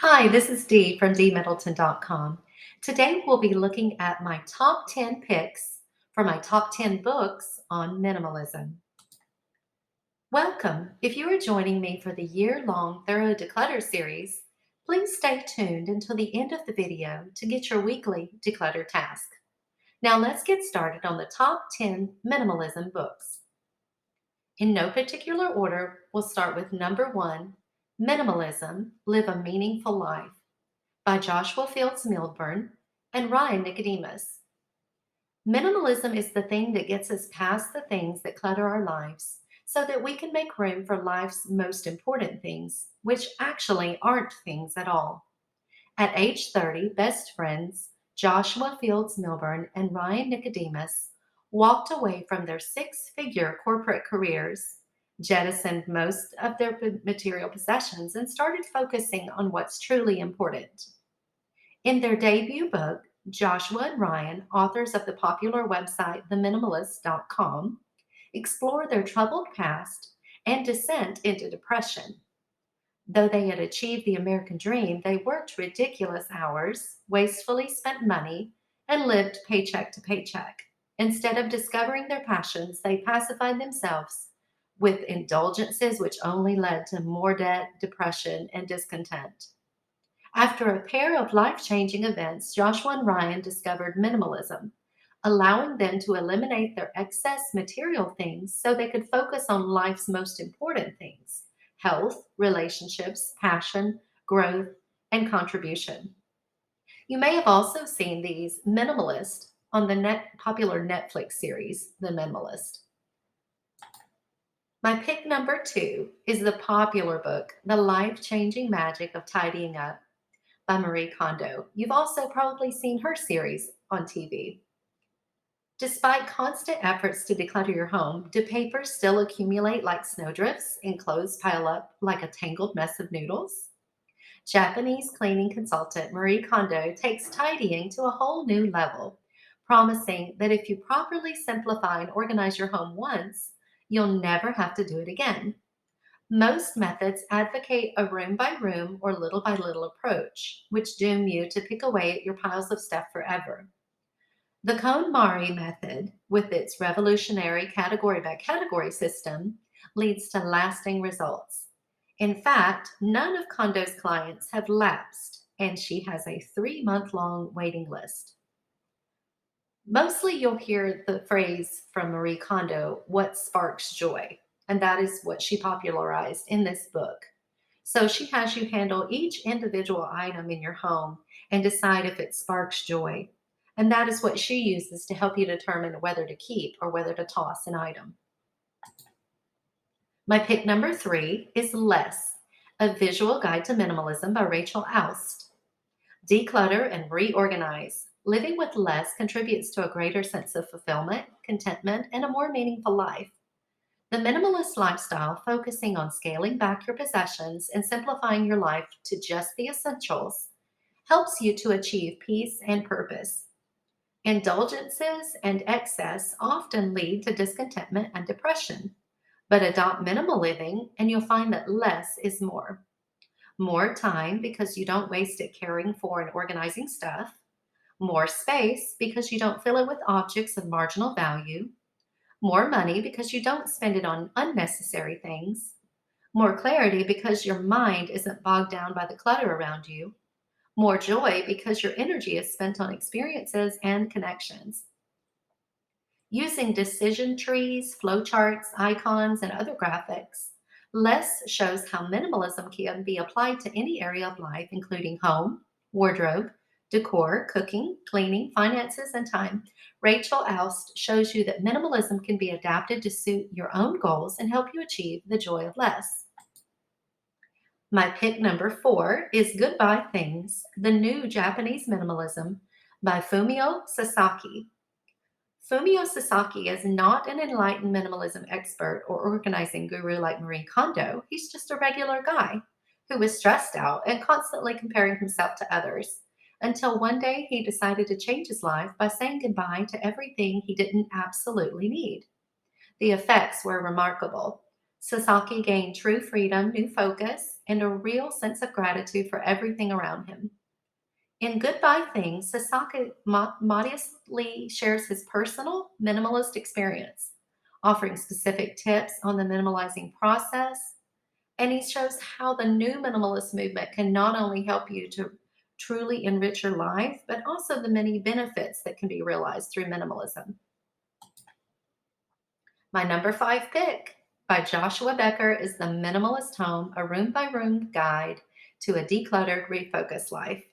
Hi, this is Dee from dmiddleton.com. Today we'll be looking at my top 10 picks for my top 10 books on minimalism. Welcome. If you are joining me for the year-long Thorough Declutter series, please stay tuned until the end of the video to get your weekly declutter task. Now let's get started on the top 10 minimalism books. In no particular order, we'll start with number 1, Minimalism, Live a Meaningful Life, by Joshua Fields Millburn and Ryan Nicodemus. Minimalism is the thing that gets us past the things that clutter our lives so that we can make room for life's most important things, which actually aren't things at all. At age 30, best friends Joshua Fields Millburn and Ryan Nicodemus walked away from their six-figure corporate careers, jettisoned most of their material possessions, and started focusing on what's truly important. In their debut book, Joshua and Ryan, authors of the popular website theminimalist.com, explore their troubled past and descent into depression. Though they had achieved the American dream, they worked ridiculous hours, wastefully spent money, and lived paycheck to paycheck. Instead of discovering their passions, they pacified themselves with indulgences which only led to more debt, depression, and discontent. After a pair of life changing events, Joshua and Ryan discovered minimalism, allowing them to eliminate their excess material things so they could focus on life's most important things: health, relationships, passion, growth, and contribution. You may have also seen these Minimalist on the popular Netflix series, The Minimalist. My pick number 2 is the popular book, The Life Changing Magic of Tidying Up, by Marie Kondo. You've also probably seen her series on TV. Despite constant efforts to declutter your home, do papers still accumulate like snowdrifts and clothes pile up like a tangled mess of noodles? Japanese cleaning consultant Marie Kondo takes tidying to a whole new level, promising that if you properly simplify and organize your home once, you'll never have to do it again. Most methods advocate a room by room or little by little approach, which doom you to pick away at your piles of stuff forever. The KonMari method, with its revolutionary category by category system, leads to lasting results. In fact, none of Kondo's clients have lapsed, and she has a 3-month-long waiting list. Mostly you'll hear the phrase from Marie Kondo, what sparks joy? And that is what she popularized in this book. So she has you handle each individual item in your home and decide if it sparks joy. And that is what she uses to help you determine whether to keep or whether to toss an item. My pick number 3 is Less, a visual guide to minimalism by Rachel Oust. Declutter and reorganize. Living with less contributes to a greater sense of fulfillment, contentment, and a more meaningful life. The minimalist lifestyle, focusing on scaling back your possessions and simplifying your life to just the essentials, helps you to achieve peace and purpose. Indulgences and excess often lead to discontentment and depression, but adopt minimal living and you'll find that less is more. More time because you don't waste it caring for and organizing stuff. More space because you don't fill it with objects of marginal value. More money because you don't spend it on unnecessary things. More clarity because your mind isn't bogged down by the clutter around you. More joy because your energy is spent on experiences and connections. Using decision trees, flowcharts, icons, and other graphics, Less shows how minimalism can be applied to any area of life, including home, wardrobe, decor, cooking, cleaning, finances, and time. Rachel Oust shows you that minimalism can be adapted to suit your own goals and help you achieve the joy of less. My pick number 4 is Goodbye Things, the New Japanese Minimalism by Fumio Sasaki. Fumio Sasaki is not an enlightened minimalism expert or organizing guru like Marie Kondo. He's just a regular guy who was stressed out and constantly comparing himself to others, until one day he decided to change his life by saying goodbye to everything he didn't absolutely need. The effects were remarkable. Sasaki gained true freedom, new focus, and a real sense of gratitude for everything around him. In Goodbye Things, Sasaki modestly shares his personal minimalist experience, offering specific tips on the minimalizing process, and he shows how the new minimalist movement can not only help you to truly enrich your life, but also the many benefits that can be realized through minimalism. My number five pick by Joshua Becker is The Minimalist Home, a room by room guide to a decluttered, refocused life.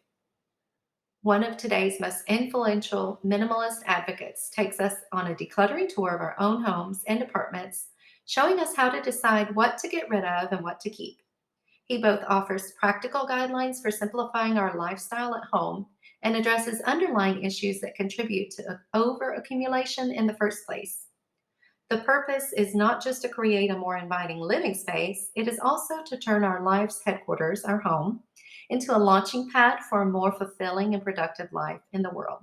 One of today's most influential minimalist advocates takes us on a decluttering tour of our own homes and apartments, showing us how to decide what to get rid of and what to keep. He both offers practical guidelines for simplifying our lifestyle at home and addresses underlying issues that contribute to overaccumulation in the first place. The purpose is not just to create a more inviting living space, it is also to turn our life's headquarters, our home, into a launching pad for a more fulfilling and productive life in the world.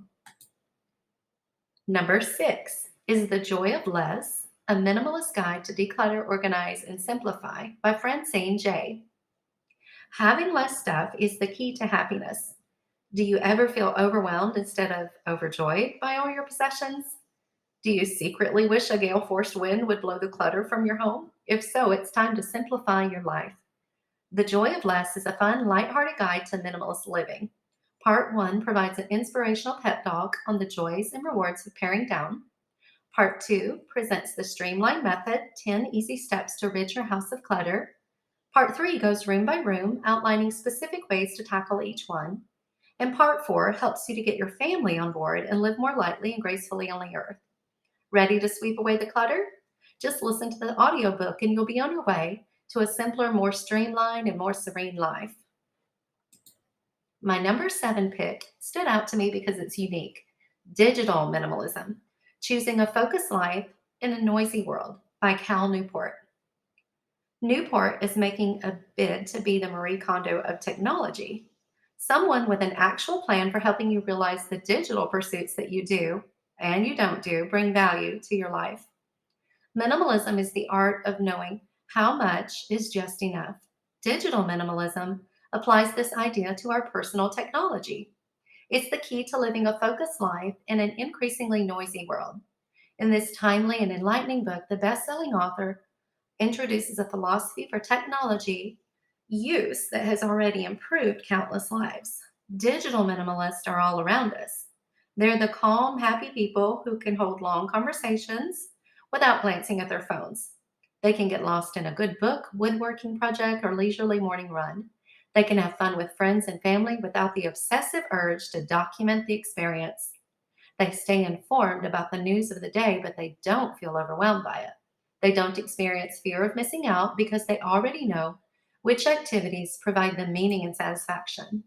Number six is The Joy of Less, a minimalist guide to declutter, organize, and simplify by Francine J. Having less stuff is the key to happiness. Do you ever feel overwhelmed instead of overjoyed by all your possessions? Do you secretly wish a gale force wind would blow the clutter from your home? If so, it's time to simplify your life. The Joy of Less is a fun, lighthearted guide to minimalist living. Part 1 provides an inspirational pep talk on the joys and rewards of paring down. Part 2 presents the Streamline Method, 10 easy steps to rid your house of clutter. Part 3 goes room by room, outlining specific ways to tackle each one. And Part 4 helps you to get your family on board and live more lightly and gracefully on the earth. Ready to sweep away the clutter? Just listen to the audiobook and you'll be on your way to a simpler, more streamlined, and more serene life. My number 7 pick stood out to me because it's unique. Digital Minimalism, Choosing a Focused Life in a Noisy World by Cal Newport. Newport is making a bid to be the Marie Kondo of technology, someone with an actual plan for helping you realize the digital pursuits that you do and you don't do bring value to your life. Minimalism is the art of knowing how much is just enough. Digital minimalism applies this idea to our personal technology. It's the key to living a focused life in an increasingly noisy world. In this timely and enlightening book, the best-selling author introduces a philosophy for technology use that has already improved countless lives. Digital minimalists are all around us. They're the calm, happy people who can hold long conversations without glancing at their phones. They can get lost in a good book, woodworking project, or leisurely morning run. They can have fun with friends and family without the obsessive urge to document the experience. They stay informed about the news of the day, but they don't feel overwhelmed by it. They don't experience fear of missing out because they already know which activities provide them meaning and satisfaction.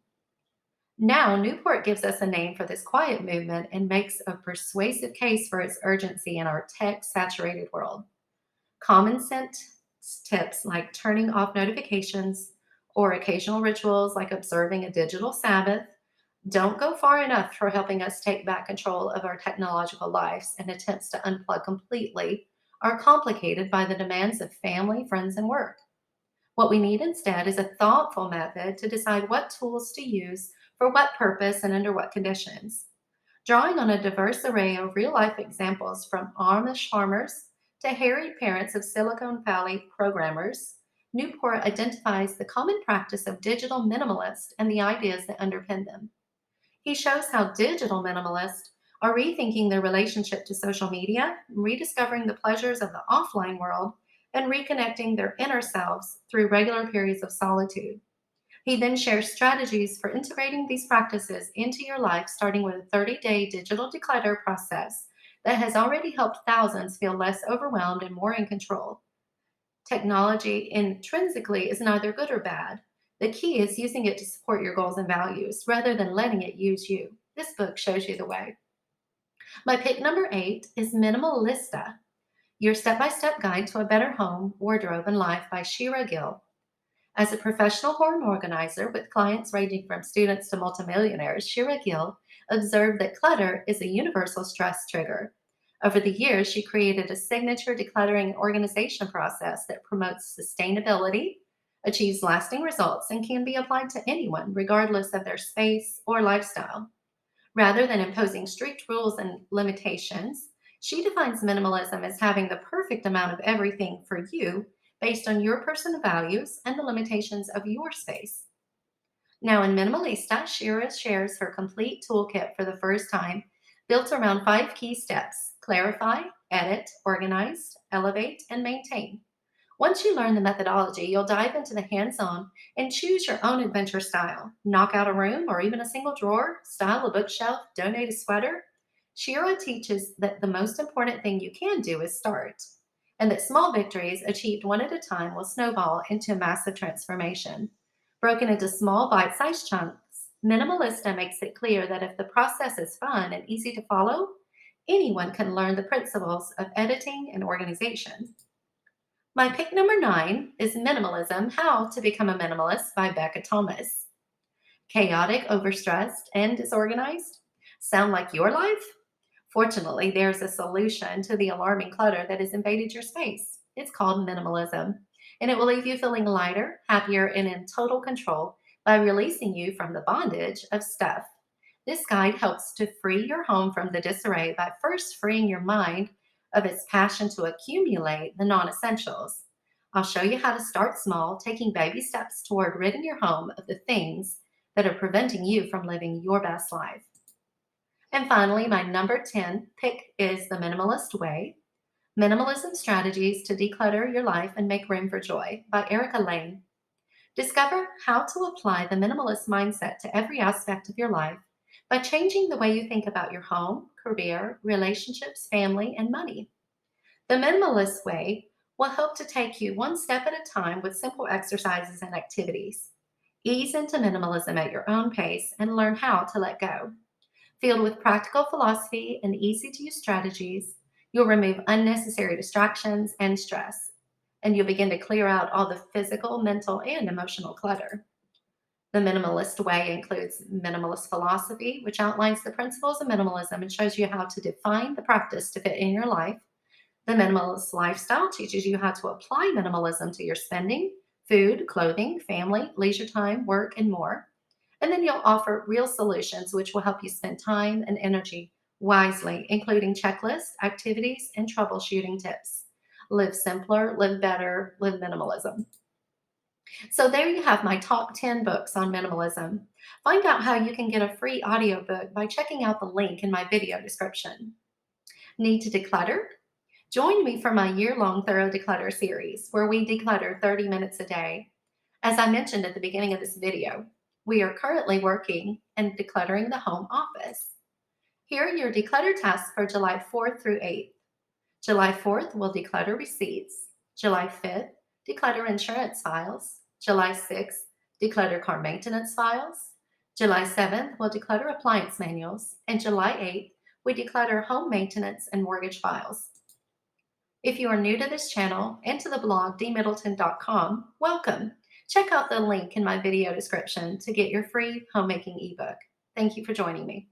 Now, Newport gives us a name for this quiet movement and makes a persuasive case for its urgency in our tech saturated world. Common sense tips like turning off notifications or occasional rituals like observing a digital Sabbath don't go far enough for helping us take back control of our technological lives, and attempts to unplug completely are complicated by the demands of family, friends, and work. What we need instead is a thoughtful method to decide what tools to use for what purpose and under what conditions. Drawing on a diverse array of real life examples from Amish farmers to harried parents of Silicon Valley programmers, Newport identifies the common practice of digital minimalists and the ideas that underpin them. He shows how digital minimalists are rethinking their relationship to social media, rediscovering the pleasures of the offline world, and reconnecting their inner selves through regular periods of solitude. He then shares strategies for integrating these practices into your life, starting with a 30-day digital declutter process that has already helped thousands feel less overwhelmed and more in control. Technology intrinsically is neither good or bad. The key is using it to support your goals and values rather than letting it use you. This book shows you the way. My pick number 8 is Minimalista, Your Step-by-Step Guide to a Better Home, Wardrobe, and Life by Shira Gill. As a professional home organizer with clients ranging from students to multimillionaires, Shira Gill observed that clutter is a universal stress trigger. Over the years, she created a signature decluttering and organization process that promotes sustainability, achieves lasting results and can be applied to anyone, regardless of their space or lifestyle. Rather than imposing strict rules and limitations, she defines minimalism as having the perfect amount of everything for you based on your personal values and the limitations of your space. Now, in Minimalista, Shira shares her complete toolkit for the first time, built around 5 key steps: clarify, edit, organize, elevate, and maintain. Once you learn the methodology, you'll dive into the hands on and choose your own adventure style. Knock out a room or even a single drawer, style a bookshelf, donate a sweater. Shira teaches that the most important thing you can do is start, and that small victories achieved one at a time will snowball into a massive transformation. Broken into small, bite sized chunks, Minimalista makes it clear that if the process is fun and easy to follow, anyone can learn the principles of editing and organization. My pick number 9 is Minimalism: How to Become a Minimalist by Bekka Thomas. Chaotic, overstressed, and disorganized? Sound like your life? Fortunately, there's a solution to the alarming clutter that has invaded your space. It's called minimalism, and it will leave you feeling lighter, happier, and in total control by releasing you from the bondage of stuff. This guide helps to free your home from the disarray by first freeing your mind of its passion to accumulate the non essentials. I'll show you how to start small, taking baby steps toward ridding your home of the things that are preventing you from living your best life. And finally, my number 10 pick is The Minimalist Way: Minimalism Strategies to Declutter Your Life and Make Room for Joy by Erica Lane. Discover how to apply the minimalist mindset to every aspect of your life by changing the way you think about your home, career, relationships, family, and money. The Minimalist Way will help to take you one step at a time with simple exercises and activities. Ease into minimalism at your own pace and learn how to let go. Filled with practical philosophy and easy to use strategies, you'll remove unnecessary distractions and stress, and you'll begin to clear out all the physical, mental, and emotional clutter. The Minimalist Way includes minimalist philosophy, which outlines the principles of minimalism and shows you how to define the practice to fit in your life. The Minimalist Lifestyle teaches you how to apply minimalism to your spending, food, clothing, family, leisure time, work, and more. And then you'll offer real solutions which will help you spend time and energy wisely, including checklists, activities, and troubleshooting tips. Live simpler, live better, live minimalism. So there you have my top 10 books on minimalism. Find out how you can get a free audiobook by checking out the link in my video description. Need to declutter? Join me for my year-long Thorough Declutter series, where we declutter 30 minutes a day. As I mentioned at the beginning of this video, we are currently working and decluttering the home office. Here are your declutter tasks for July 4th through 8th. July 4th, we'll declutter receipts. July 5th, declutter insurance files. July 6th, declutter car maintenance files. July 7th, we'll declutter appliance manuals. And July 8th, we declutter home maintenance and mortgage files. If you are new to this channel and to the blog dmiddleton.com, welcome. Check out the link in my video description to get your free homemaking ebook. Thank you for joining me.